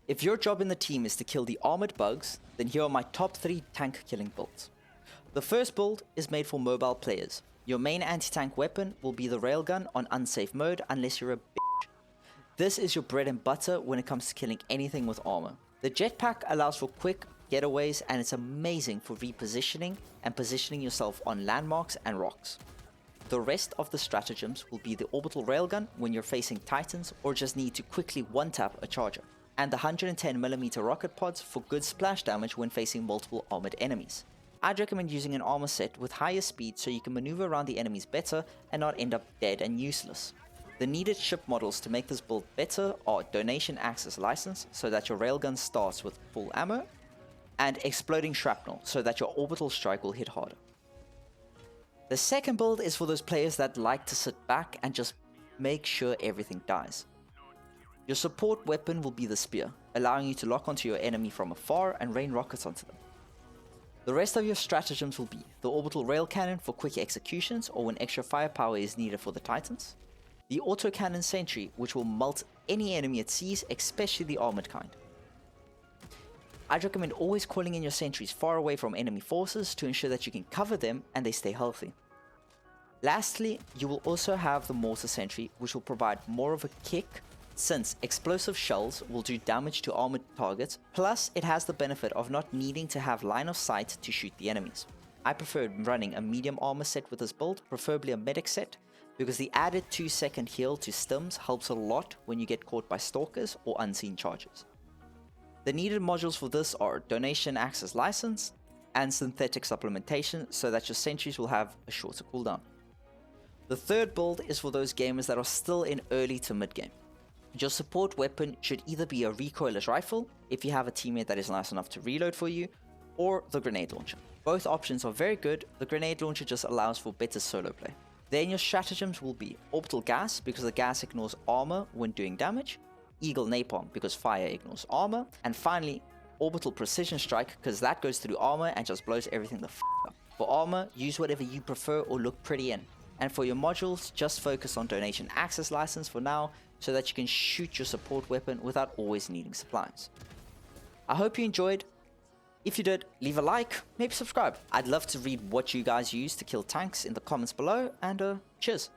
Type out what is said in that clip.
If your job in the team is to kill the armored bugs, then here are my top 3 tank killing builds. The first build is made for mobile players. Your main anti-tank weapon will be the railgun on unsafe mode unless you're a bitch. This is your bread and butter when it comes to killing anything with armor. The jetpack allows for quick getaways and it's amazing for repositioning and positioning yourself on landmarks and rocks. The rest of the stratagems will be the orbital railgun when you're facing titans or just need to quickly one-tap a charger, and the 110mm rocket pods for good splash damage when facing multiple armored enemies. I'd recommend using an armor set with higher speed so you can maneuver around the enemies better and not end up dead and useless. The needed ship models to make this build better are Donation Access License so that your railgun starts with full ammo, and Exploding Shrapnel so that your orbital strike will hit harder. The second build is for those players that like to sit back and just make sure everything dies. Your support weapon will be the spear, allowing you to lock onto your enemy from afar and rain rockets onto them. The rest of your stratagems will be the orbital rail cannon for quick executions or when extra firepower is needed for the titans, the autocannon sentry which will melt any enemy it sees, especially the armored kind. I'd recommend always calling in your sentries far away from enemy forces to ensure that you can cover them and they stay healthy. Lastly, you will also have the mortar sentry which will provide more of a kick since explosive shells will do damage to armored targets, plus it has the benefit of not needing to have line of sight to shoot the enemies. I prefer running a medium armor set with this build, preferably a medic set, because the added 2-second heal to stims helps a lot when you get caught by stalkers or unseen charges. The needed modules for this are Donation Access License and Synthetic Supplementation so that your sentries will have a shorter cooldown. The third build is for those gamers that are still in early to mid game. Your support weapon should either be a recoilless rifle, if you have a teammate that is nice enough to reload for you, or the grenade launcher. Both options are very good, the grenade launcher just allows for better solo play. Then your stratagems will be Orbital Gas because the gas ignores armor when doing damage, Eagle Napalm because fire ignores armor, and finally Orbital Precision Strike because that goes through armor and just blows everything the f up. For armor, use whatever you prefer or look pretty in. And for your modules, just focus on Donation Access License for now, so that you can shoot your support weapon without always needing supplies. I hope you enjoyed. If you did, leave a like, maybe subscribe. I'd love to read what you guys use to kill tanks in the comments below, and cheers.